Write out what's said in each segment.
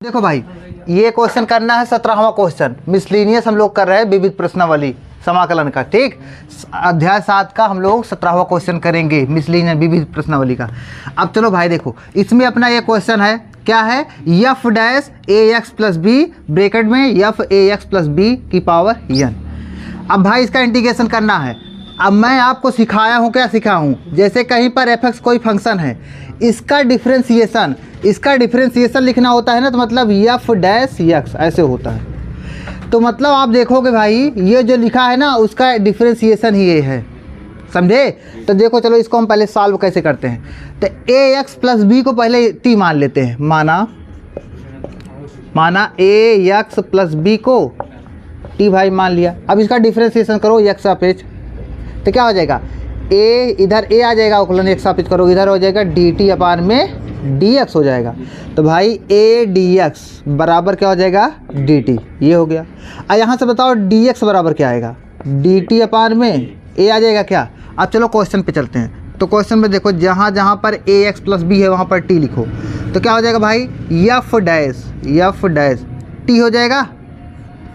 देखो भाई, ये क्वेश्चन करना है 17वां क्वेश्चन। मिसलिनियस हम लोग कर रहे हैं विविध प्रश्नावली समाकलन का। ठीक, अध्याय 7 का हम लोग 17वां क्वेश्चन करेंगे, मिसलिनियस विविध प्रश्नावली का। अब चलो भाई देखो, इसमें अपना ये क्वेश्चन है, क्या है, F dash A X plus B bracket में F A X plus B की पावर एन। अब भाई इसका इंटीग्रेशन करना है। अब मैं आपको सिखाया हूँ, क्या सिखाया हूँ, जैसे कहीं पर एफ एक्स कोई फंक्शन है, इसका डिफरेंशिएशन लिखना होता है ना, तो मतलब एफ डैश एक्स ऐसे होता है। तो मतलब आप देखोगे भाई, ये जो लिखा है ना, उसका डिफरेंशिएशन ही ये है, समझे। तो देखो चलो इसको हम पहले सॉल्व कैसे करते हैं। तो ए एक्स प्लस बी को पहले टी मान लेते हैं, माना ए एक्स प्लस बी को टी भाई मान लिया। अब इसका डिफरेंशिएशन करो एक्स सापेक्ष, तो क्या हो जाएगा, ए इधर ए आ जाएगा, अवकलन एक्स सापेक्ष करो, इधर हो जाएगा डी टी अपान में डी एक्स हो जाएगा। तो भाई ए डी एक्स बराबर क्या हो जाएगा, डी टी, ये हो गया। अब यहाँ से बताओ डी एक्स बराबर क्या आएगा, डी टी अपान में ए आ जाएगा क्या। अब चलो क्वेश्चन पे चलते हैं। तो क्वेश्चन में देखो, जहाँ जहाँ पर ए एक्स प्लस बी है वहाँ पर टी लिखो, तो क्या हो जाएगा भाई, एफ डैश टी हो जाएगा।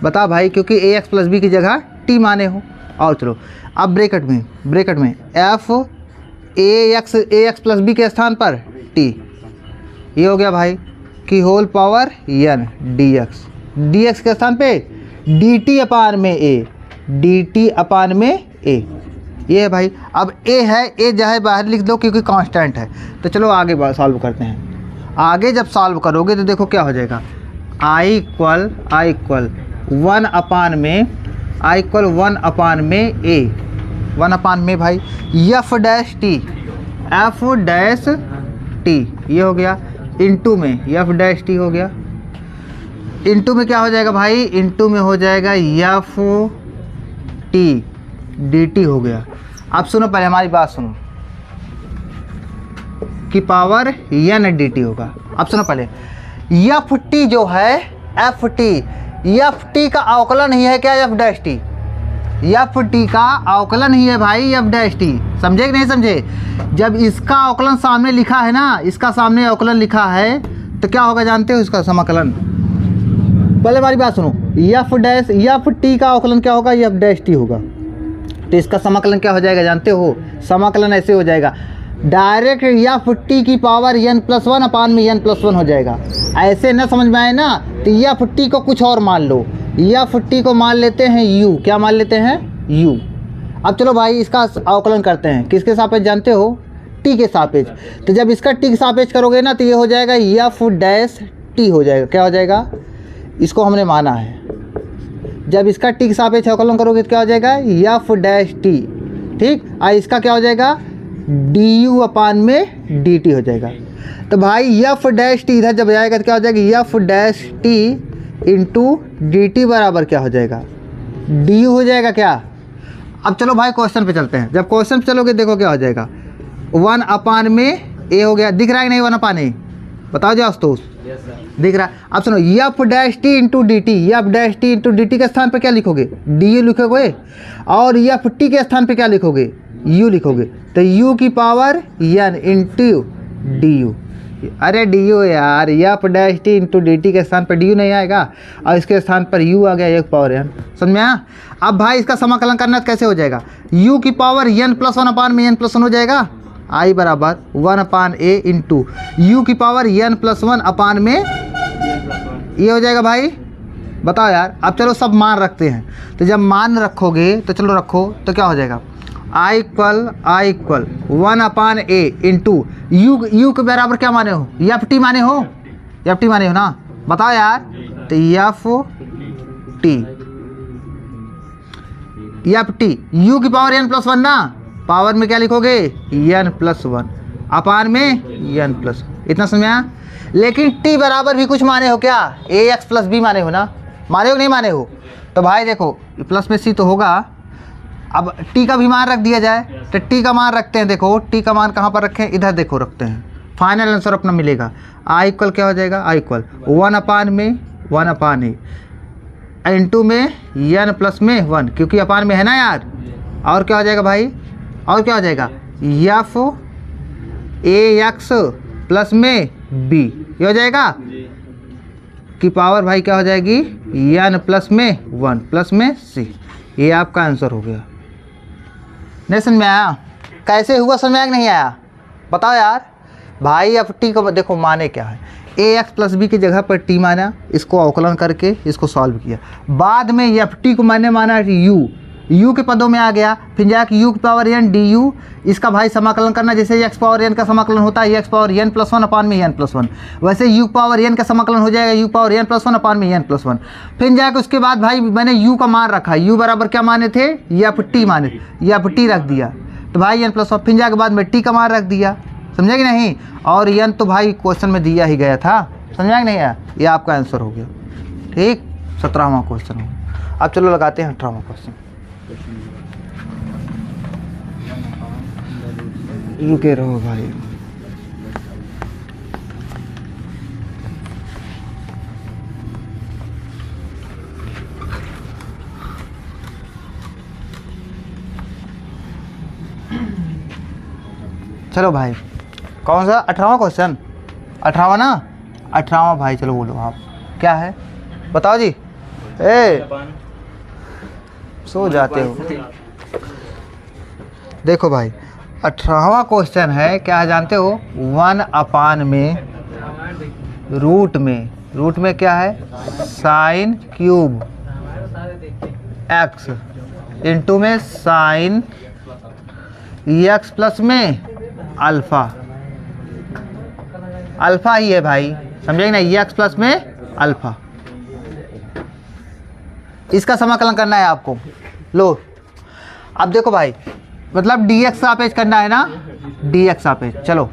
बताओ भाई, क्योंकि ए एक्स प्लस बी की जगह टी माने हो। और चलो अब ब्रैकेट में F A X plus B के स्थान पर टी, ये हो गया भाई, की whole power N D X के स्थान पे डी टी अपान में ए, ये है भाई। अब ए है, ए चाहे बाहर लिख दो क्योंकि कांस्टेंट है। तो चलो आगे सॉल्व करते हैं। आगे जब सॉल्व करोगे तो देखो क्या हो जाएगा, आई इक्वल 1 अपान में ए, 1 अपान में भाई एफ डैश टी, ये हो गया, इंटू में एफ डैश टी हो गया, इंटू में क्या हो जाएगा भाई, इंटू में हो जाएगा एफ टी डी टी हो गया। अब सुनो, पहले हमारी बात सुनो, की पावर एन डी टी होगा। अब सुनो पहले, एफ टी जो है, एफ टी का अवकलन ही है क्या, F dash T, F T का अवकलन ही है भाई एफ डैश टी, समझे कि नहीं समझे। जब इसका अवकलन सामने लिखा है ना, इसका सामने अवकलन लिखा है, तो क्या होगा जानते हो, इसका समाकलन। पहले हमारी बात सुनो, एफ टी का अवकलन क्या होगा, एफ डैश टी होगा। तो इसका समाकलन क्या हो जाएगा जानते हो, समाकलन ऐसे हो जाएगा, डायरेक्ट एफ टी की पावर एन प्लस 1 अपान में एन प्लस 1 हो जाएगा। ऐसे न समझ में आए ना, तो एफ टी को कुछ और मान लो, एफ टी को मान लेते हैं यू, क्या मान लेते हैं, यू। अब चलो भाई इसका अवकलन करते हैं, किसके सापेक्ष जानते हो, टी के सापेक्ष। तो जब इसका टी के सापेक्ष करोगे ना, तो ये हो जाएगा एफ डैश टी हो जाएगा, क्या हो जाएगा, इसको हमने माना है। जब इसका टी के सापेक्ष अवकलन करोगे तो क्या हो जाएगा, एफ डैश टी, ठीक। और इसका क्या हो जाएगा, डी यू अपान में डी टी हो जाएगा। तो भाई एफ डैश टी इधर जब जाएगा तो क्या हो जाएगा, F dash T into D T बराबर क्या हो जाएगा, डी यू हो जाएगा क्या। अब चलो भाई क्वेश्चन पे चलते हैं। जब क्वेश्चन पे चलोगे देखो क्या हो जाएगा, 1 अपान में ए हो गया, दिख रहा है कि नहीं 1 अपान ए, बताओ जाओ दोस्त, दिख रहा है। अब सुनो, F dash T into D T, F dash T into D T के स्थान पे क्या लिखोगे, डी यू लिखोगे, और एफ टी के स्थान पे क्या लिखोगे, यू लिखोगे। तो यू की power N into D U, अरे डी यू यार, F dash T into D T के स्थान पर डी यू नहीं आएगा, और इसके स्थान पर यू आ गया, एक पावर एन, समझ में आया। अब भाई इसका समाकलन करना तो कैसे हो जाएगा, यू की पावर एन प्लस 1 अपान में एन प्लस 1 हो जाएगा, आई बराबर 1 अपान ए इंटू यू की पावर एन प्लस 1 अपान में ये हो जाएगा भाई। बताओ यार, अब चलो सब मान रखते हैं। तो जब मान रखोगे तो चलो रखो, तो क्या हो जाएगा, I equal 1 upon A into U के बराबर क्या माने हो, एफ टी माने हो ना, बताओ यार। तो एफ टी यू की पावर एन प्लस 1 ना, पावर में क्या लिखोगे, एन प्लस 1 अपान में एन प्लस, इतना समझ आया। लेकिन टी बराबर भी कुछ माने हो क्या, ए एक्स प्लस बी माने हो ना, माने हो नहीं माने हो। तो भाई देखो प्लस में सी तो होगा। अब टी का भी मान रख दिया जाए, तो टी का मान रखते हैं। देखो टी का मान कहाँ पर रखें, इधर देखो रखते हैं, फाइनल आंसर अपना मिलेगा। आई इक्वल क्या हो जाएगा, I equal 1 upon A into में एन प्लस में 1, क्योंकि अपान में है ना यार। और क्या हो जाएगा भाई, और क्या हो जाएगा, एफ ए एक्स प्लस में बी, ये हो जाएगा। उसकी पावर भाई क्या हो जाएगी n प्लस में 1 प्लस में c। ये आपका आंसर हो गया। नहीं समझ में आया? कैसे हुआ समझ में आया कि नहीं आया? बताओ यार। भाई अब टी को देखो माने क्या है, ए एक्स प्लस बी की जगह पर टी माना, इसको अवकलन करके इसको सॉल्व किया। बाद में एफ टी को मैंने माना यू के पदों में आ गया, फिर जाके यू की पावर एन डी यू, इसका भाई समाकलन करना, जैसे एक्स पावर एन का समाकलन होता है x power n plus one upon में एन प्लस वन, वैसे यू पावर एन का समाकलन हो जाएगा u power n plus one upon में एन प्लस वन। फिर जाके उसके बाद भाई मैंने यू का मान रखा, यू बराबर क्या माने थे, एफ टी माने, एफ टी रख दिया तो भाई एन प्लस वन, फिर जाके बाद में टी का मान रख दिया, समझा कि नहीं? और एन तो भाई क्वेश्चन में दिया ही गया था, समझा कि नहीं आया? ये आपका आंसर हो गया। ठीक, 17वां क्वेश्चन हो गया। अब चलो लगाते हैं 18वां क्वेश्चन। रुके रहो भाई। चलो भाई, कौन सा 18वां क्वेश्चन? 18वां ना? 18वां भाई, चलो बोलो आप क्या है, बताओ जी। सो जाते हो। देखो भाई 18वां क्वेश्चन है, क्या है जानते हो? 1 अपान में रूट में क्या है, साइन क्यूब एक्स इंटू में साइन एक्स प्लस में अल्फ़ा ही है भाई, समझे ना? एक्स प्लस में अल्फ़ा, इसका समाकलन करना है आपको। लो अब देखो भाई, मतलब डी एक्स सापेक्ष करना है ना, डी एक्स सापेक्ष। चलो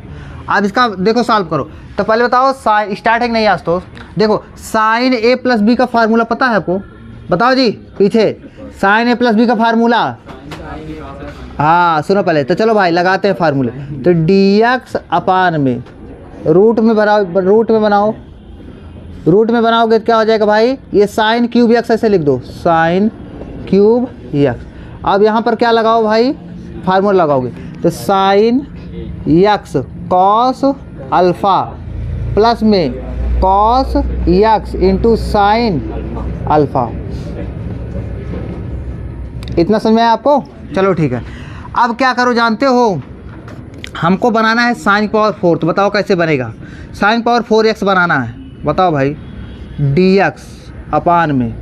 अब इसका देखो सॉल्व करो। तो पहले बताओ साइन स्टार्ट है कि नहीं? आज तो देखो साइन ए प्लस बी का फार्मूला पता है आपको? बताओ जी पीछे, साइन ए प्लस बी का फार्मूला। हाँ सुनो पहले, तो चलो भाई लगाते हैं फार्मूले। तो डी एक्स अपान में रूट में बनाओगे तो क्या हो जाएगा भाई, ये साइन क्यूब एक्स ऐसे लिख दो, साइन क्यूब एक्स। अब यहाँ पर क्या लगाओ भाई, फार्मूला लगाओगे तो sine x cos alpha plus में cos x into sine alpha. इतना समझ में आया आपको? चलो ठीक है। अब क्या करो जानते हो, हमको बनाना है साइन पावर 4। तो बताओ कैसे बनेगा? साइन पावर 4x बनाना है, बताओ भाई। dx अपान में,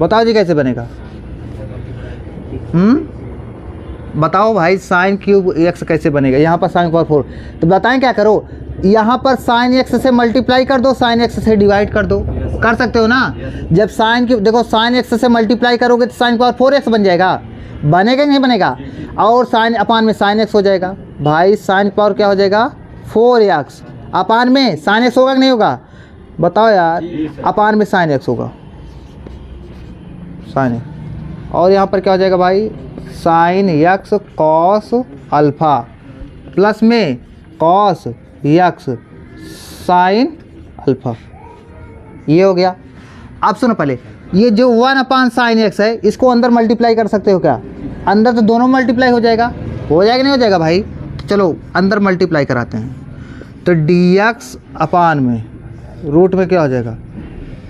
बताओ जी कैसे बनेगा? बताओ भाई साइन क्यूब x कैसे बनेगा? यहाँ पर साइन पावर 4, तो बताएं क्या करो, यहाँ पर साइन x से मल्टीप्लाई कर दो, साइन x से डिवाइड कर दो, कर सकते हो ना? जब साइन की देखो साइन x से मल्टीप्लाई करोगे तो साइन पावर 4x बन जाएगा, बनेगा नहीं बनेगा? और साइन अपान में साइन x हो जाएगा भाई, साइन पावर क्या हो जाएगा 4x अपान में साइन x होगा कि नहीं होगा? बताओ यार, अपान में साइन x होगा, साइन x। और यहाँ पर क्या हो जाएगा भाई, sine x cos alpha plus में कॉस x साइन अल्फ़ा, ये हो गया। अब सुनो पहले, ये जो 1 अपान साइन x है इसको अंदर मल्टीप्लाई कर सकते हो क्या? अंदर तो दोनों मल्टीप्लाई हो जाएगा नहीं हो जाएगा भाई? तो चलो अंदर मल्टीप्लाई कराते हैं। तो dx अपान में रूट में क्या हो जाएगा,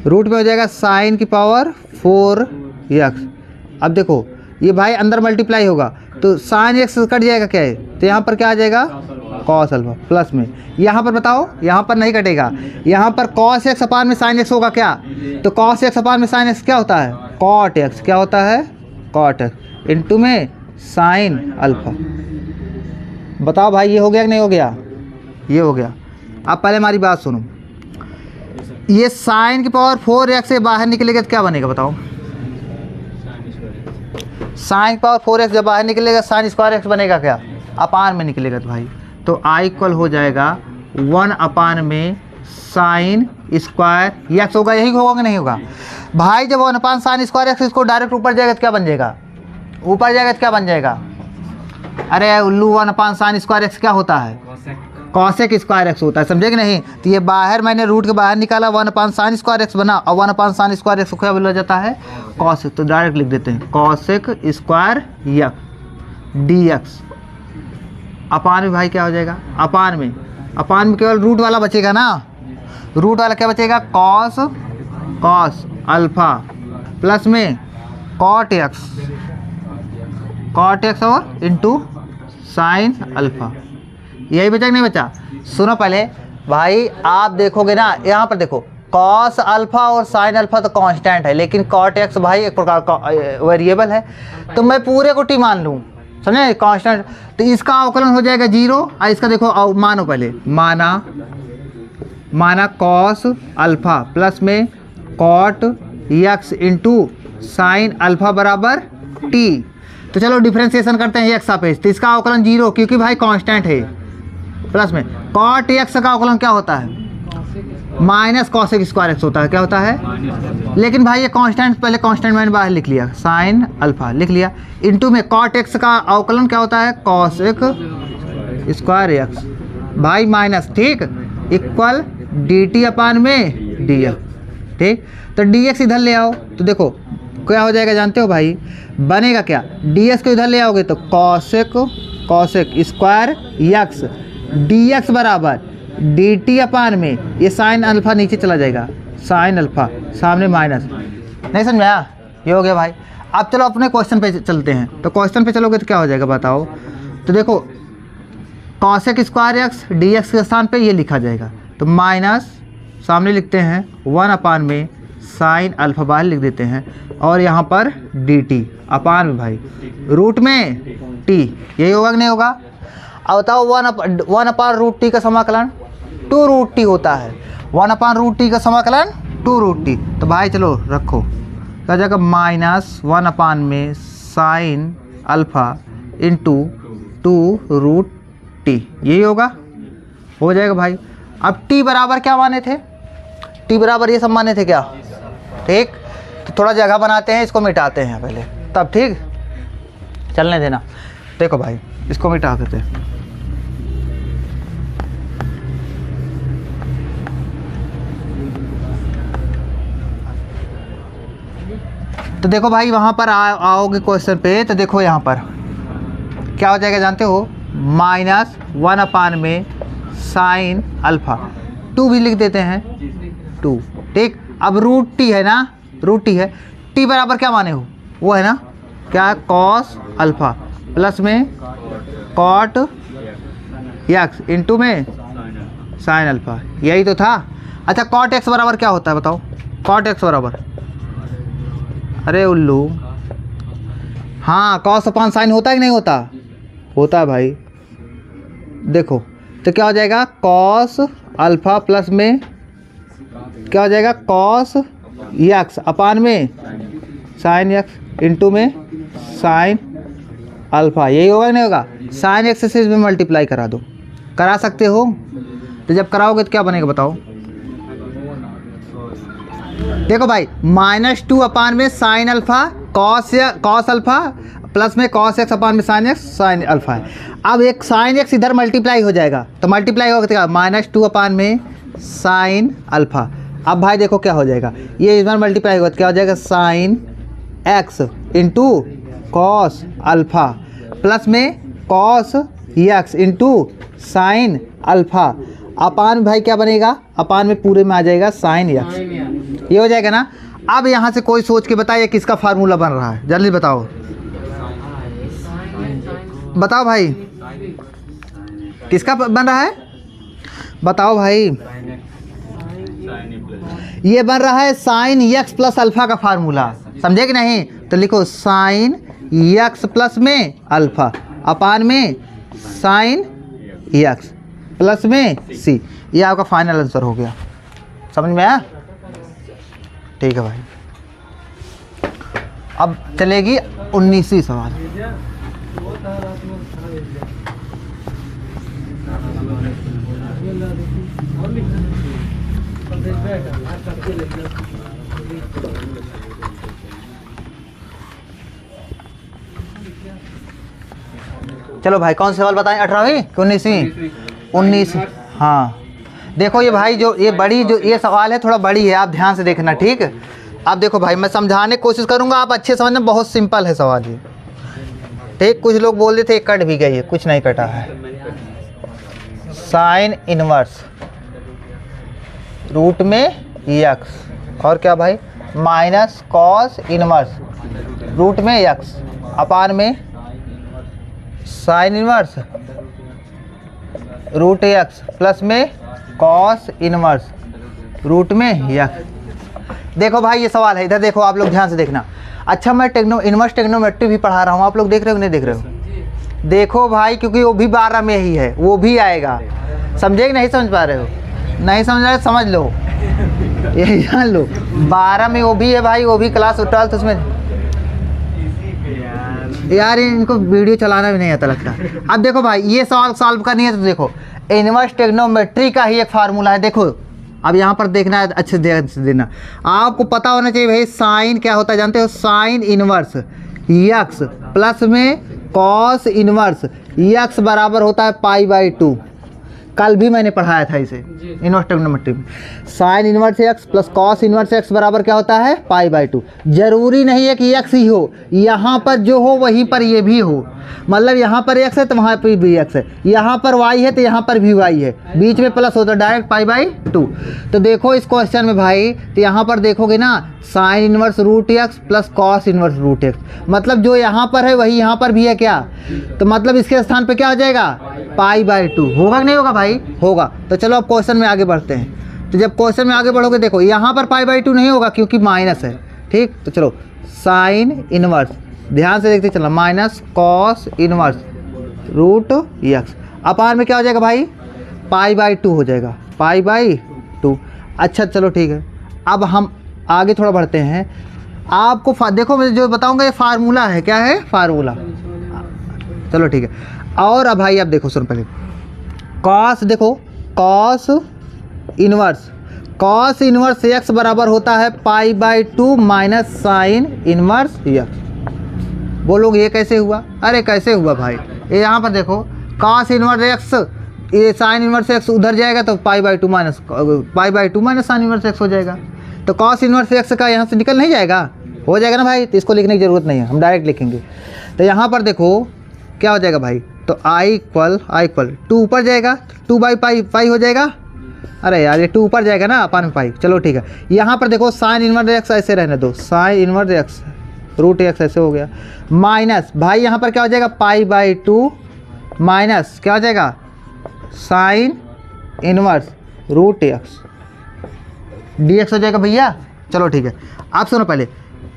रूट में हो जाएगा साइन की पावर 4x। अब देखो ये भाई अंदर मल्टीप्लाई होगा तो साइन x कट जाएगा, क्या है तो यहाँ पर क्या आ जाएगा कॉस अल्फ़ा प्लस में, यहाँ पर बताओ, यहाँ पर नहीं कटेगा, यहाँ पर कॉस x अपान में साइन x होगा क्या? तो कॉस x अपान में साइन x क्या होता है, कॉट x। क्या होता है, कॉट x इंटू में साइन अल्फ़ा। बताओ भाई ये हो गया कि नहीं हो गया? ये हो गया। अब पहले हमारी बात सुनो, ये साइन की पावर 4x से बाहर निकलेगा तो क्या बनेगा बताओ? साइन की पावर 4x जब बाहर निकलेगा साइन स्क्वायर x बनेगा क्या? अपान में निकलेगा तो भाई, तो आई इक्वल हो जाएगा 1 अपान में साइन स्क्वायर x होगा, यही होगा कि नहीं होगा भाई? जब 1 अपान साइन स्क्वायर x इसको डायरेक्ट ऊपर जाएगा तो क्या बन जाएगा? ऊपर जाएगा तो क्या बन जाएगा? अरे उल्लू, 1 अपान साइन स्क्वायर x क्या होता है, कॉसेक स्क्वायर एक्स होता है, समझे कि नहीं? तो ये बाहर मैंने रूट के बाहर निकाला, 1 अपान साइन स्क्वायर एक्स बना, और 1 अपान साइन स्क्वायर एक्स को क्या बोला जाता है, कॉसेक। तो डायरेक्ट लिख देते हैं cosec square x d x. Upon में भाई क्या हो जाएगा, अपान में केवल रूट वाला बचेगा ना, रूट वाला क्या बचेगा, कॉस अल्फ़ा प्लस में कॉट एक्स और इंटू साइन अल्फ़ा। यही बचा कि नहीं बचा? सुनो पहले भाई, आप देखोगे ना यहाँ पर, देखो कॉस अल्फ़ा और साइन अल्फ़ा तो कांस्टेंट है, लेकिन कॉट एक्स भाई एक प्रकार का वेरिएबल है, तो मैं पूरे को टी मान लूँ, समझे, कांस्टेंट। तो इसका अवकलन हो जाएगा 0। और इसका देखो मानो पहले, माना कॉस अल्फ़ा प्लस में cot x into sine alpha बराबर टी। तो चलो डिफ्रेंसिएशन करते हैं एक्स सापेक्ष, तो इसका अवकलन 0 क्योंकि भाई कांस्टेंट है, प्लस में कॉट एक्स का अवकलन क्या होता है, minus cos x square x होता है, क्या होता है, लेकिन भाई ये कांस्टेंट, पहले कांस्टेंट मैंने बाहर लिख लिया, साइन अल्फ़ा लिख लिया, इंटू में कॉट एक्स का अवकलन क्या होता है, कॉस एक्स स्क्वायर एक्स भाई माइनस, ठीक, इक्वल डी टी अपान में डी एक्स, ठीक। तो डी एक्स इधर ले आओ तो देखो क्या हो जाएगा जानते हो भाई, बनेगा क्या, डी एक्स को इधर ले आओगे तो cos x square x d x बराबर डी टी अपान में ये साइन अल्फ़ा नीचे चला जाएगा, साइन अल्फ़ा सामने माइनस, नहीं समझा, ये हो गया भाई। अब चलो अपने क्वेश्चन पे चलते हैं, तो क्वेश्चन पे चलोगे तो क्या हो जाएगा बताओ, तो देखो cos x square x d X के स्थान पे ये लिखा जाएगा, तो माइनस सामने लिखते हैं 1 अपान में साइन अल्फ़ा बाहर लिख देते हैं, और यहाँ पर डी टी अपान में भाई रूट में टी, यही होगा कि नहीं होगा। अब बताओ 1 अपान रूट टी का समाकलन 2 रूट टी होता है, 1 अपान रूट टी का समाकलन 2 रूट टी, तो भाई चलो रखो, क्या जाएगा माइनस 1 अपान में sine alpha into 2 root t, यही होगा, हो जाएगा भाई। अब टी बराबर क्या माने थे, टी बराबर ये सब माने थे क्या, ठीक, तो थोड़ा जगह बनाते हैं, इसको मिटाते हैं पहले, तब ठीक चलने देना। देखो भाई इसको मिटा देते हैं, तो देखो भाई वहाँ पर आओगे क्वेश्चन पे, तो देखो यहाँ पर क्या हो जाएगा जानते हो, माइनस 1 अपान में साइन अल्फ़ा 2 भी लिख देते हैं 2, ठीक। अब रूट टी है ना, रूट टी है, टी बराबर क्या माने हो, वो है ना क्या, कॉस अल्फ़ा प्लस में कॉट एक्स इंटू में साइन अल्फ़ा, यही तो था। अच्छा कॉट एक्स बराबर क्या होता है बताओ, कॉट एक्स बराबर, अरे उल्लू, हाँ कॉस अपान साइन होता है कि नहीं होता, होता है भाई। देखो तो क्या हो जाएगा, कॉस अल्फ़ा प्लस में क्या हो जाएगा, कॉस एक्स अपान में साइन एक्स इंटू में साइन अल्फ़ा, यही होगा कि नहीं होगा। साइन एक्स से इसमें मल्टीप्लाई करा दो, करा सकते हो, तो जब कराओगे तो क्या बनेगा बताओ, देखो भाई -2 अपान में sine alpha cos alpha plus में कॉस एक्स अपान में साइन एक्स, साइन अल्फ़ा है। अब एक साइन एक्स इधर मल्टीप्लाई हो जाएगा, तो मल्टीप्लाई होगा क्या, -2 अपान में साइन अल्फ़ा। अब भाई देखो क्या हो जाएगा, ये इधर मल्टीप्लाई होगा तो क्या हो जाएगा, sine x into cos alpha plus में cos x into sine alpha upon में भाई क्या बनेगा, अपान में पूरे में आ जाएगा साइन एक्स, ये हो जाएगा ना। अब यहाँ से कोई सोच के बताइए किसका फार्मूला बन रहा है, जल्दी बताओ, बताओ भाई किसका बन रहा है, बताओ भाई। ये बन रहा है साइन एक्स प्लस अल्फ़ा का फार्मूला, समझे कि नहीं, तो लिखो साइन एक्स प्लस में अल्फ़ा अपान में साइन एक्स प्लस में सी, ये आपका फाइनल आंसर हो गया, समझ में आया, ठीक है भाई। अब चलेगी 19वीं सवाल, चलो भाई कौन सा सवाल बताएं, 18वीं कि 19वीं, 19, हाँ। देखो ये भाई जो ये बड़ी जो ये सवाल है थोड़ा बड़ी है, आप ध्यान से देखना, ठीक है। अब देखो भाई मैं समझाने की कोशिश करूँगा, आप अच्छे समझना, बहुत सिंपल है सवाल ये, ठीक। कुछ लोग बोल रहे थे कट भी गई है, कुछ नहीं कटा है। साइन इनवर्स रूट में यक्स और क्या भाई माइनस कॉस इनवर्स रूट में यक्स अपान में sine inverse root x plus में कॉस इनवर्स रूट में यक्स। देखो भाई ये सवाल है, इधर देखो आप लोग ध्यान से देखना। अच्छा मैं इनवर्स टेक्नोमेट्री भी पढ़ा रहा हूँ, आप लोग देख रहे हो नहीं देख रहे हो? देखो भाई क्योंकि वो भी 12 में ही है, वो भी आएगा। समझे कि नहीं समझ पा रहे हो? नहीं समझ रहे समझ लो, यही जान लो 12 में वो भी है भाई, वो भी क्लास 12 उसमें। यार इनको वीडियो चलाना भी नहीं आता लगता। अब देखो भाई ये सवाल सॉल्व करनी है तो देखो इनवर्स टेक्नोमेट्री का ही एक फार्मूला है। देखो अब यहाँ पर देखना है, अच्छे से देना, आपको पता होना चाहिए भाई साइन क्या होता है जानते हो? साइन इनवर्स यक्स प्लस में कॉस इनवर्स यक्स बराबर होता है π/2। कल भी मैंने पढ़ाया था इसे इनवर्स ट्रिग्नोमेट्री में। Sine inverse x plus cos inverse x बराबर क्या होता है π/2। जरूरी नहीं है कि एक्स ही हो, यहाँ पर जो हो वहीं पर ये भी हो। मतलब यहाँ पर एक्स है तो वहाँ पर भी एक्स है, यहाँ पर वाई है तो यहाँ पर भी वाई है, बीच में प्लस होता है डायरेक्ट π/2। तो देखो इस क्वेश्चन में भाई तो यहाँ पर देखोगे ना sine inverse root x plus cos inverse root x, मतलब जो यहाँ पर है वही यहाँ पर भी है क्या? तो मतलब इसके स्थान पे क्या हो जाएगा π/2। होगा कि नहीं होगा भाई? होगा। तो चलो अब क्वेश्चन में आगे बढ़ते हैं। तो जब क्वेश्चन में आगे बढ़ोगे देखो यहाँ पर π/2 नहीं होगा क्योंकि माइनस है, ठीक। तो चलो साइन इनवर्स ध्यान से देखते चलो minus cos inverse root x upon में क्या हो जाएगा भाई π/2 हो जाएगा π/2। अच्छा चलो ठीक है, अब हम आगे थोड़ा बढ़ते हैं। आपको देखो मैं जो बताऊंगा ये फार्मूला है, क्या है फार्मूला। चलो ठीक है। और अब भाई अब देखो सुन पहले कॉस, देखो कॉस इनवर्स एक्स बराबर होता है π/2 माइनस साइन इनवर्स एक्स। बोलोगे ये कैसे हुआ? अरे कैसे हुआ भाई, ये यहाँ पर देखो कॉस इनवर्स एक्स, ये साइन इनवर्स एक्स उधर जाएगा तो π/2 माइनस साइन इनवर्स एक्स हो जाएगा। तो कॉस इनवर्स एक्स का यहाँ से निकल नहीं जाएगा, हो जाएगा ना भाई। तो इसको लिखने की ज़रूरत नहीं है, हम डायरेक्ट लिखेंगे। तो यहाँ पर देखो क्या हो जाएगा भाई, तो आई इक्वल 2 ऊपर जाएगा 2/पाई हो जाएगा। अरे यार ये 2 ऊपर जाएगा ना अपान में पाई। चलो ठीक है, यहाँ पर देखो साइन इनवर्स एक्स ऐसे रहने दो, sine inverse x root x ऐसे हो गया माइनस भाई यहाँ पर क्या हो जाएगा π/2 माइनस क्या हो जाएगा sine inverse root x dx हो जाएगा भैया। चलो ठीक है, आप सुनो पहले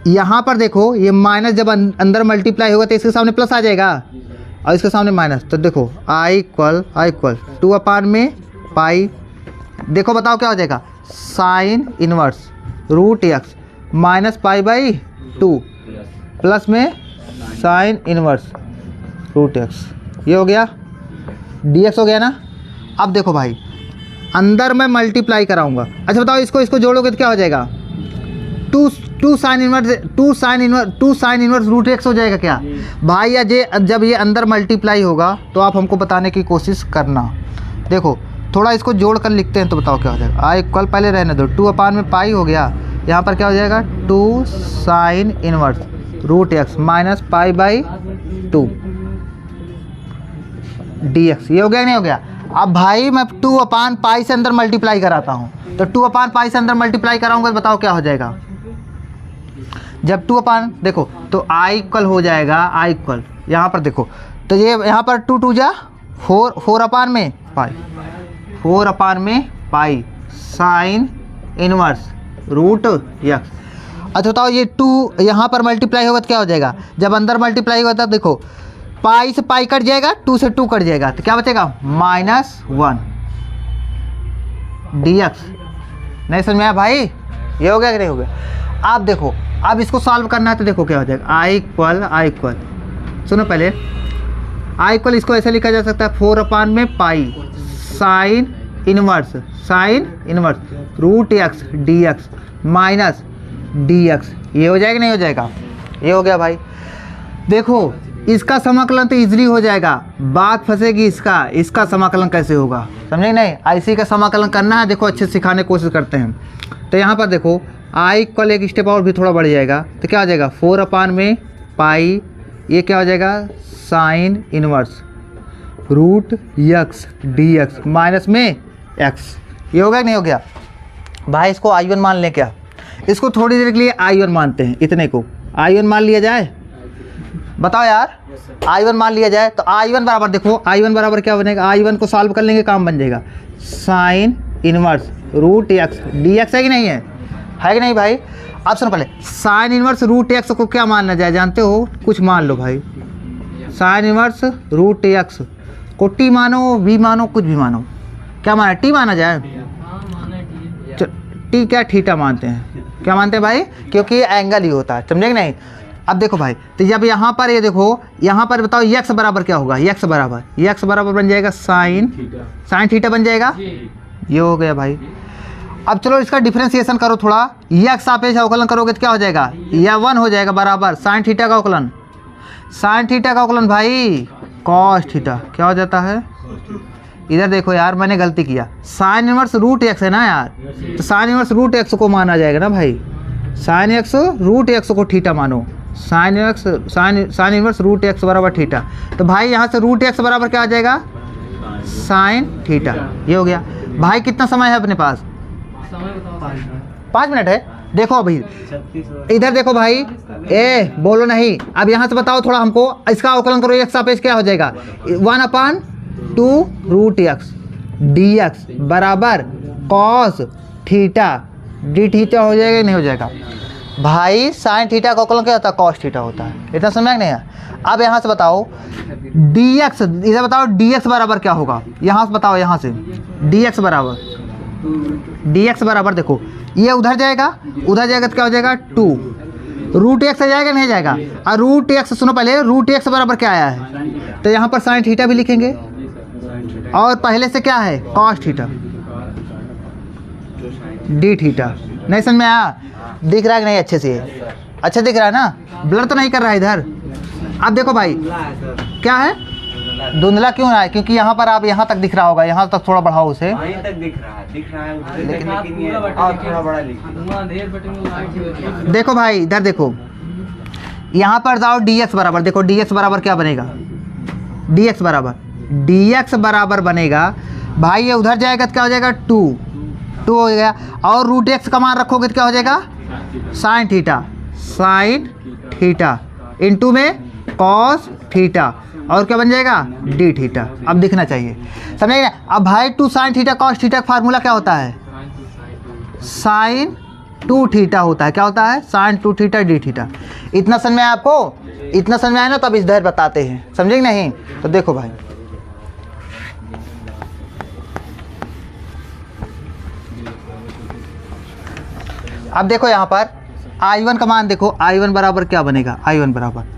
यहाँ पर देखो ये माइनस जब अंदर मल्टीप्लाई होगा तो इसके सामने प्लस आ जाएगा और इसके सामने माइनस। तो देखो आई इक्वल 2 अपान में पाई, देखो बताओ क्या हो जाएगा sine inverse root x minus π/2 plus में साइन इनवर्स रूट एक्स, ये हो गया dx हो गया ना। अब देखो भाई अंदर मैं मल्टीप्लाई कराऊंगा। अच्छा बताओ इसको जोड़ोगे तो क्या हो जाएगा 2 साइन इनवर्स रूट एक्स हो जाएगा क्या भाई? या जब ये अंदर मल्टीप्लाई होगा तो आप हमको बताने की कोशिश करना। देखो थोड़ा इसको जोड़ कर लिखते हैं तो बताओ क्या हो जाएगा। आई इक्वल पहले रहने दो 2 अपान में पाई हो गया, यहाँ पर क्या हो जाएगा 2 sine inverse root x minus π/2 dx, ये हो गया नहीं हो गया? अब भाई मैं 2 अपान पाई से अंदर मल्टीप्लाई कराता हूँ, तो 2 अपान पाई से अंदर मल्टीप्लाई कराऊंगा तो बताओ क्या हो जाएगा। जब 2 अपान देखो तो आई इक्वल हो जाएगा, आई इक्वल यहाँ पर देखो तो ये यहाँ पर 2 2 जा 4 अपान में पाई, 4 अपान में pi sine inverse root x. अच्छा बताओ ये 2 यहाँ पर मल्टीप्लाई होगा तो क्या हो जाएगा? जब अंदर मल्टीप्लाई होगा तब देखो पाई से पाई कट जाएगा, 2 से 2 कट जाएगा तो क्या बचेगा -1 dx। नहीं समझ में आया भाई? ये हो गया कि नहीं हो गया? आप देखो अब इसको सॉल्व करना है तो देखो क्या हो जाएगा आई इक्वल सुनो पहले आई इक्वल इसको ऐसे लिखा जा सकता है 4 अपान में pi sine inverse root x dx minus dx, ये हो जाएगा नहीं हो जाएगा? ये हो गया भाई। देखो इसका समाकलन तो इजीली हो जाएगा, बात फंसेगी इसका समाकलन कैसे होगा, समझे नहीं? IC का समाकलन करना है, देखो अच्छे से सिखाने की कोशिश करते हैं। तो यहाँ पर देखो आई इक्वल एक स्टेप और भी थोड़ा बढ़ जाएगा तो क्या हो जाएगा 4 अपान में पाई, ये क्या हो जाएगा sine inverse root x dx minus में x, ये हो गया कि नहीं हो गया? भाई इसको I1 मान लें क्या, इसको थोड़ी देर के लिए I1 मानते हैं, इतने को I1 मान लिया जाए, बताओ यार I1 मान लिया जाए तो I1 बराबर देखो, I1 बराबर क्या बनेगा, I1 को सॉल्व कर लेंगे काम बन जाएगा, sine inverse root x d x है कि नहीं है, है कि नहीं भाई। अब सुनो पहले, साइन इनवर्स रूट एक्स को क्या मानना जाए, जानते हो, कुछ मान लो भाई, साइन इनवर्स रूट एक्स को टी मानो, वी मानो, कुछ भी मानो, क्या माना, टी माना जाए, टी क्या थीटा मानते हैं, क्या मानते हैं भाई, क्योंकि ये एंगल ही होता है, समझे कि नहीं। अब देखो भाई, तो जब यहाँ पर ये देखो, यहाँ पर बताओ यक्स बराबर क्या होगा, यक्स बराबर बन जाएगा साइन थीटा बन जाएगा, ये हो गया भाई। अब चलो इसका डिफरेंशिएशन करो थोड़ा, यक्स सापेक्ष अवकलन करोगे तो क्या हो जाएगा, यह 1 हो जाएगा बराबर साइन थीटा का अवकलन, साइन थीटा का अवकलन भाई कॉस थीटा, क्या हो जाता है, इधर देखो यार मैंने गलती किया, साइन इनवर्स रूट एक्स है ना यार, तो साइन इनवर्स रूट एक्स को माना जाएगा ना भाई, साइन एक्स रूट एक्स को थीटा मानो, साइन इनवर्स रूट एक्स बराबर थीटा, तो भाई यहाँ से रूट एक्स बराबर क्या आ जाएगा, साइन थीटा, ये हो गया भाई। कितना समय है अपने पास, 5 मिनट है। देखो अभी इधर देखो भाई, ए बोलो नहीं, अब यहाँ से बताओ थोड़ा हमको, इसका अवकलन करो, एक्स सापेक्ष क्या हो जाएगा, 1/2 रूट एक्स डी एक्स बराबर कॉस थीटा डी थीटा हो जाएगा नहीं हो जाएगा भाई। साइन थीटा का अवकलन क्या होता है, कॉस थीटा होता है, इतना समझ नहीं है। अब यहाँ से बताओ डी एक्स, इधर बताओ डी एक्स बराबर क्या होगा, यहाँ से बताओ, यहाँ से डी एक्स बराबर देखो, ये उधर जाएगा तो क्या हो जाएगा 2 रूट एक्स आ जाएगा नहीं जाएगा, और रूट एक्स सुनो पहले, रूट एक्स बराबर क्या आया है, तो यहाँ पर साइन थीटा भी लिखेंगे, और पहले से क्या है कॉस थीटा डी थीटा, नहीं समझ में आया, दिख रहा है कि नहीं अच्छे से, अच्छा दिख रहा है ना, ब्लर तो नहीं कर रहा है इधर। अब देखो भाई क्या है, धुंधला क्यों है, क्योंकि यहाँ पर आप यहाँ तक दिख रहा होगा, यहाँ तक थोड़ा बढ़ाओ उसे, वहीं तक दिख रहा है लेकिन ये और थोड़ा बड़ा लिखा। देखो भाई इधर देखो, यहाँ पर जाओ डी एक्स बराबर, देखो डी एक्स बराबर क्या बनेगा, डी एक्स बराबर बनेगा भाई, ये उधर जाएगा तो क्या हो जाएगा 2 हो गया, और रूट एक्स का मान रखोगे तो क्या हो जाएगा साइन थीटा इनटू में कॉस थीटा, और क्या बन जाएगा डी थीटा। अब दिखना चाहिए, समझे ना। अब भाई 2 साइन थीटा कॉस थीटा का फार्मूला क्या होता है, साइन 2 थीटा होता है, क्या होता है साइन 2 थीटा डी थीटा। इतना समझ में आया आपको, इतना समझ में आया ना, तो अब इधर बताते हैं, समझे नहीं। तो देखो भाई अब देखो यहाँ पर I1 का मान देखो, I1 बराबर क्या बनेगा, I1 बराबर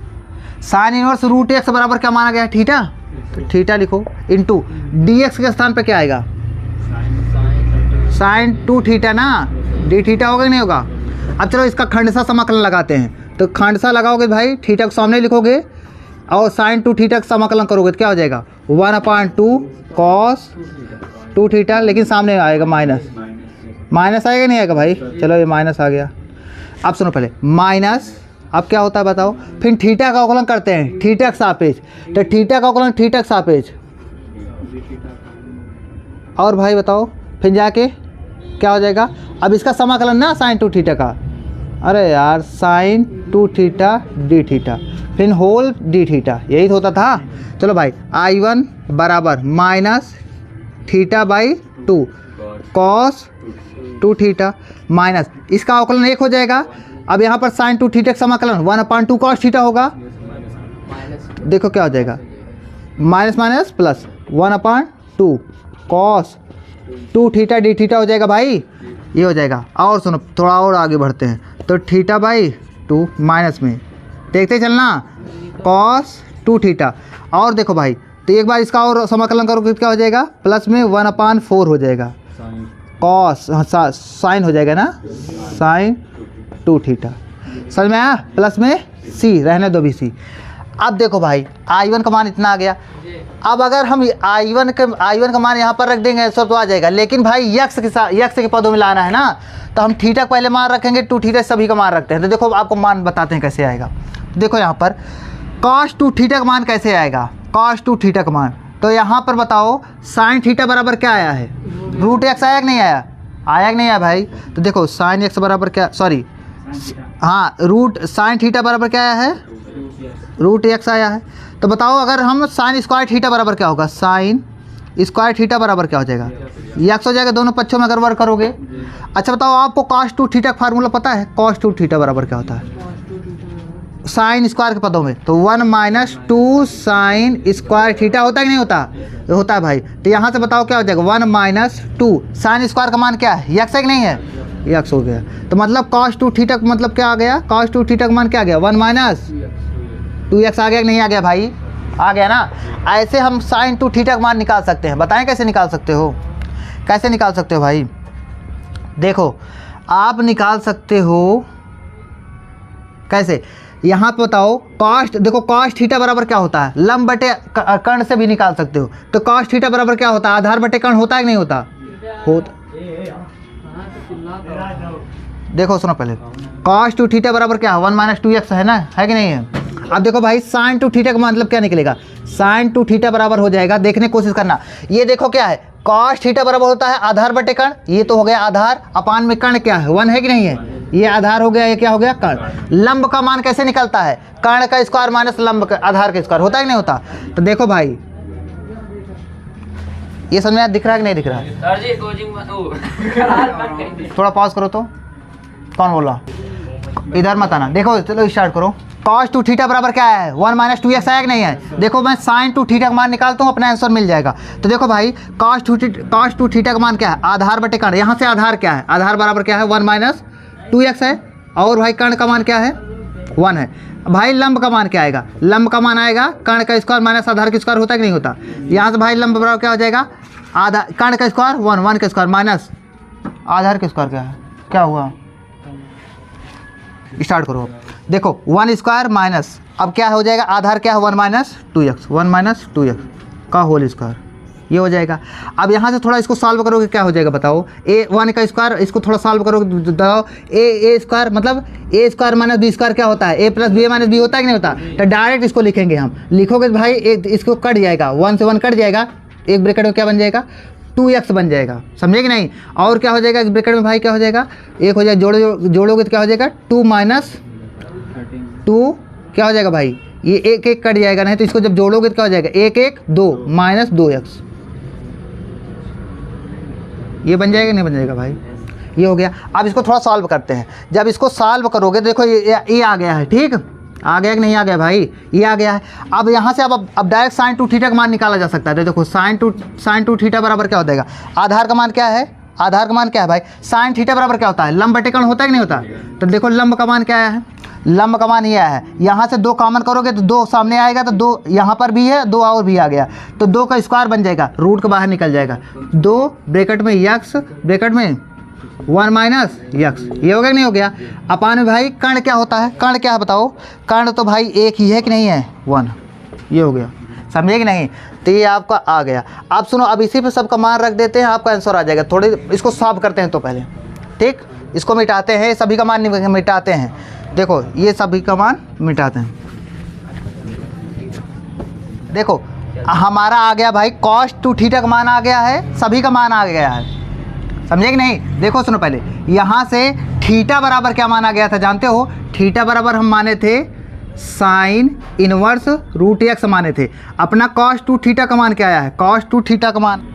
साइन इनवर्स रूट एक्स बराबर क्या माना गया है थीटा, तो थीटा लिखो इनटू डी एक्स के स्थान पे क्या आएगा साइन 2 थीटा ना, डी थीटा होगा कि नहीं होगा। अब चलो इसका खंडसा समाकलन लगाते हैं, तो खंडसा लगाओगे भाई, थीटा को सामने लिखोगे और साइन 2 थीटा का समाकलन करोगे तो क्या हो जाएगा 1/2 कॉस 2 थीटा, लेकिन सामने आएगा माइनस आएगा नहीं आएगा भाई, चलो ये माइनस आ गया। अब सुनो पहले माइनस, अब क्या होता है बताओ, फिर थीटा का अवकलन करते हैं, थीटा का सापेक्ष, तो थीटा का अवकलन थीटा का सापेक्ष, और भाई बताओ फिर जाके क्या हो जाएगा, अब इसका समाकलन ना साइन 2 थीटा का, अरे यार साइन 2 थीटा डी थीटा, फिर होल डी थीटा, यही होता था। चलो भाई I1 बराबर minus theta by 2 cos 2 theta minus, इसका अवकलन 1 हो जाएगा। अब यहाँ पर साइन 2 थीटा का समाकलन 1/2 कॉस थीटा होगा, देखो क्या हो जाएगा minus plus 1/2 cos 2 theta D theta हो जाएगा भाई, ये हो जाएगा। और सुनो थोड़ा और आगे बढ़ते हैं, तो थीटा बाई 2 माइनस में देखते चलना कॉस 2 थीटा, और देखो भाई तो एक बार इसका और समाकलन करोगे क्या हो जाएगा प्लस में 1/4 हो जाएगा कॉस, साइन हो जाएगा ना साइन 2 थीटा, समझ में आया, प्लस में सी रहने दो भी सी। अब देखो भाई I1 का मान इतना आ गया, अब अगर हम I1 का मान यहाँ पर रख देंगे सब तो आ जाएगा, लेकिन भाई यक्स के पदों में लाना है ना, तो हम थीटा का पहले मान रखेंगे, 2 थीटा सभी का मान रखते हैं। तो देखो आपको मान बताते हैं कैसे आएगा, देखो यहाँ पर कॉस 2 थीटा का मान कैसे आएगा, कॉस 2 थीटा का मान, तो यहाँ पर बताओ साइन थीटा बराबर क्या आया है रूट एक्स आया कि नहीं आया, आया कि नहीं आया भाई? तो देखो साइन एक्स बराबर क्या, सॉरी हाँ रूट साइन थीटा बराबर क्या आया है? रूट एक्स आया है। तो बताओ अगर हम साइन स्क्वायर थीटा बराबर क्या होगा? साइन स्क्वायर थीटा बराबर क्या हो जाएगा? एक्स हो जाएगा दोनों पक्षों में अगर वर्क करोगे। अच्छा बताओ आपको कॉस टू थीटा का फार्मूला पता है? कॉस टू थीटा बराबर क्या होता है साइन स्क्वायर के पदों में? तो 1 माइनस 2 साइन स्क्वायर थीटा होता है कि नहीं होता? होता है भाई। तो यहाँ से बताओ क्या हो जाएगा? 1 माइनस 2 साइन स्क्वायर का मान क्या है? एक्स है कि नहीं है? एक्स हो गया। तो मतलब कॉस टू थीटा का मतलब क्या आ गया? कॉस टू थीटा का मान क्या आ गया? 1 माइनस 2x आ गया कि नहीं आ गया भाई? आ गया ना। ऐसे हम साइन टू थीटा का मान निकाल सकते हैं। बताएं कैसे निकाल सकते हो? कैसे निकाल सकते हो भाई? देखो आप निकाल सकते हो कैसे, यहाँ पे बताओ कॉस्ट, देखो कॉस्ट थीटा बराबर क्या होता है? लंब बटे कर्ण से भी निकाल सकते हो। तो कॉस्ट थीटा बराबर क्या होता है? आधार बटे कर्ण होता है कि नहीं होता? देखो सुनो पहले, कॉस टू थीटा बराबर क्या है? 1 माइनस 2x है ना, है कि नहीं है? अब देखो भाई साइन टू थीटा का मतलब क्या निकलेगा? साइन टू थीटा बराबर हो जाएगा, देखने की कोशिश करना। ये देखो क्या है? कॉस थीटा बराबर होता है आधार बटे कर्ण, ये तो हो गया आधार, अपान में कर्ण क्या है? 1 है कि नहीं है? ये आधार हो गया, ये क्या हो गया? कर्ण। लंब का मान कैसे निकलता है? कर्ण का स्क्वायर माइनस लंब का आधार का स्क्वायर, होता है कि नहीं होता? तो देखो भाई ये समझ में दिख रहा है कि नहीं दिख रहा है? थोड़ा पॉज करो तो। कौन बोल रहा? इधर मत आना। देखो चलो स्टार्ट करो। कॉस टू थीटा बराबर क्या है? 1 माइनस 2x आया कि नहीं है? देखो मैं साइन टू थीटा का मान निकालता हूँ, अपना आंसर मिल जाएगा। तो देखो भाई कॉस टू थीटा का मान क्या है? आधार बटे कर्ण। यहाँ से आधार क्या है? आधार बराबर क्या है? 1 माइनस 2x है। और भाई कर्ण का मान क्या है? 1 है। भाई लंब का मान क्या आएगा? लंब का मान आएगा कर्ण का स्क्वायर माइनस आधार का स्क्वायर, होता है कि नहीं होता? यहाँ से भाई लंब बराबर क्या हो जाएगा? आधा कर्ण का स्क्वायर 1 का स्क्वायर माइनस आधार का स्क्वायर क्या है? क्या हुआ? स्टार्ट करो। देखो 1 स्क्वायर माइनस, अब क्या हो जाएगा? आधार क्या है? 1 माइनस 2x, 1 माइनस 2x का होल स्क्वायर, ये हो जाएगा। अब यहाँ से थोड़ा इसको सॉल्व करोगे क्या हो जाएगा बताओ? ए 1 का स्क्वायर, इसको थोड़ा सॉल्व करोगे बताओ। ए स्क्वायर मतलब ए स्क्वायर माइनस बी स्क्वायर क्या होता है? ए प्लस बी माइनस बी होता है कि नहीं होता? तो डायरेक्ट इसको लिखेंगे हम। लिखोगे भाई एक इसको कट जाएगा, 1 से 1 कट जाएगा, एक ब्रैकेट में क्या बन जाएगा? 2x बन जाएगा, समझे कि नहीं? और क्या हो जाएगा इस ब्रैकेट में भाई? क्या हो जाएगा? एक हो जाएगा, जोड़ोगे तो क्या हो जाएगा? 2 माइनस 2 क्या हो जाएगा भाई? ये एक एक कट जाएगा, नहीं तो इसको जब जोड़ोगे तो क्या हो जाएगा? 1 1 2 माइनस 2x, ये बन जाएगा नहीं बन जाएगा भाई? ये हो गया। अब इसको थोड़ा सॉल्व करते हैं। जब इसको सॉल्व करोगे तो देखो ये आ गया है, ठीक? आ गया कि नहीं आ गया भाई? ये आ गया है। अब यहाँ से अब डायरेक्ट साइन टू थीटा का मान निकाला जा सकता है। तो देखो साइन टू थीटा बराबर क्या हो जाएगा? आधार का मान क्या है? आधार का मान क्या है भाई? साइन थीटा बराबर क्या होता है? लंब बटे कर्ण होता है कि नहीं होता? तो देखो लंब का मान क्या है? लंब का मान ये है। यहाँ से 2 कॉमन करोगे तो 2 सामने आएगा, तो 2 यहाँ पर भी है, 2 और भी आ गया, तो 2 का स्क्वायर बन जाएगा, रूट के बाहर निकल जाएगा। 2 ब्रैकेट में x ब्रैकेट में 1 माइनस x, ये हो गया कि नहीं हो गया? अपान में भाई कर्ण क्या होता है? कर्ण क्या है बताओ? कर्ण तो भाई एक ही है कि नहीं है? 1, ये हो गया, समझे कि नहीं? तो ये आपका आ गया। अब सुनो, अब इसी पे सबका मान रख देते हैं, आपका आंसर आ जाएगा। थोड़े इसको सॉल्व करते हैं तो पहले, ठीक? इसको मिटाते हैं, सभी का मान मिटाते हैं। देखो ये सभी का मान मिटाते हैं। देखो हमारा आ गया भाई कॉस टू थीटा का मान आ गया है, सभी का मान आ गया है, समझे कि नहीं? देखो सुनो पहले, यहाँ से थीटा बराबर क्या माना गया था जानते हो? थीटा बराबर हम माने थे साइन इनवर्स रूट एक्स माने थे। अपना कॉस टू थीटा का मान क्या आया है? कॉस टू थीटा का मान,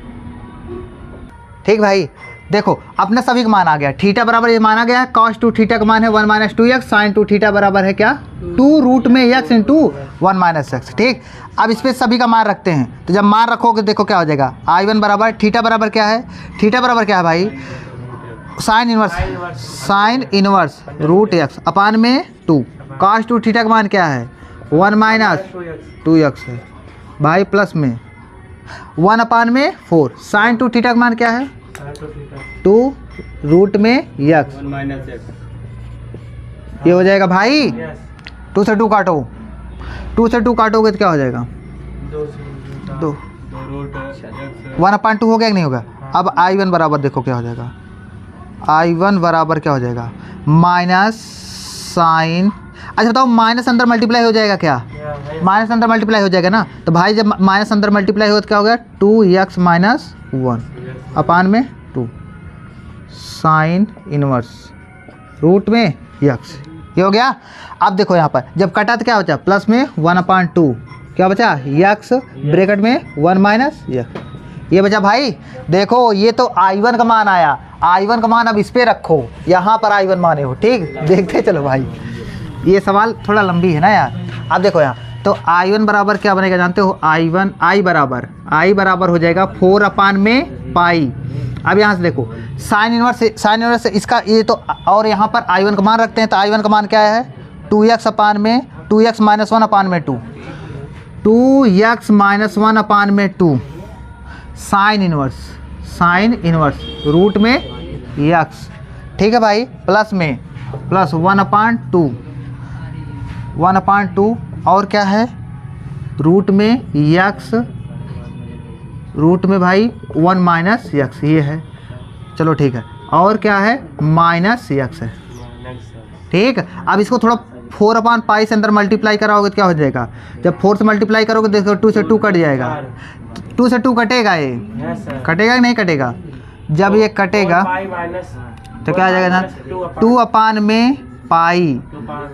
ठीक भाई? देखो अपना सभी का मान आ गया। थीटा बराबर ये माना गया है, कॉस टू थीटा का मान है 1 minus 2x, sign to theta बराबर है क्या? 2 रूट में x इंटू 1 माइनस x, ठीक? अब इस पर सभी का मान रखते हैं। तो जब मान रखोगे देखो क्या हो जाएगा? I1 बराबर थीटा बराबर क्या है? थीटा बराबर क्या है भाई? Sign inverse root x upon में 2। कॉस टू थीटा का मान क्या है? 1 माइनस 2x है भाई, प्लस में 1 अपान में 4। साइन टू थीटा का मान क्या है? 2 रूट में x, ये हो जाएगा भाई। 2 से 2 काटो, 2 से 2 काटोगे तो क्या हो जाएगा? 2 1 अपान 2 हो गया कि नहीं होगा? अब I1 बराबर देखो क्या हो जाएगा? I1 बराबर क्या हो जाएगा? माइनस साइन, अच्छा बताओ माइनस अंदर मल्टीप्लाई हो जाएगा क्या? माइनस अंदर मल्टीप्लाई हो जाएगा ना? तो भाई जब माइनस अंदर मल्टीप्लाई हो तो क्या हो गया? 2x माइनस 1 अपान में 2, साइन इनवर्स रूट में यक्स। ये हो गया। अब देखो यहाँ पर जब कटा तो क्या बचा, प्लस में 1/2 क्या बचा, यक्स ब्रैकेट में 1 माइनस यक्स। ये बचा भाई। देखो ये तो I1 का मान आया, I1 का मान अब इस पे रखो, यहाँ पर I1 माने हो, ठीक। देखते चलो भाई, ये सवाल थोड़ा लंबी है ना यार। अब देखो यहाँ तो I1 बराबर क्या बनेगा जानते हो, I बराबर हो जाएगा 4 में पाई। अब यहाँ से देखो साइन इनवर्स इसका ये तो, और यहाँ पर I1 का मान रखते हैं तो I1 का मान क्या है 2x में 2x माइनस 1 में 2, 2x माइनस 1 में 2 साइन इनवर्स रूट में यक्स, ठीक है भाई। प्लस में प्लस 1/2 और क्या है रूट में यक्स, रूट में भाई 1 माइनस यक्स, ये है। चलो ठीक है, और क्या है माइनस यक्स है, ठीक। अब इसको थोड़ा 4/π से अंदर मल्टीप्लाई कराओगे तो क्या हो जाएगा, जब 4 से मल्टीप्लाई करोगे देखो 2 से 2 कट जाएगा, 2 से 2 कटेगा, ये कटेगा कि नहीं कटेगा, जब ये कटेगा तो क्या आ जाएगा ना 2 में पाई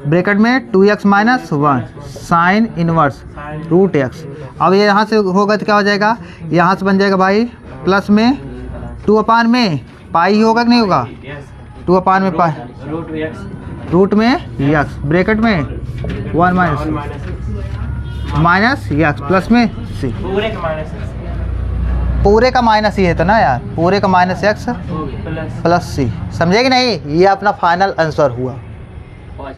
ब्रैकेट में 2x minus 1 sine inverse root x। अब ये यहाँ से होगा तो क्या हो जाएगा, यहाँ से बन जाएगा भाई प्लस में 2 में पाई होगा कि नहीं होगा, 2 में पाई रूट में x ब्रैकेट में 1 माइनस x प्लस में c, पूरे का माइनस ये है तो ना यार, पूरे का माइनस x प्लस c, समझे कि नहीं। ये अपना फाइनल आंसर हुआ।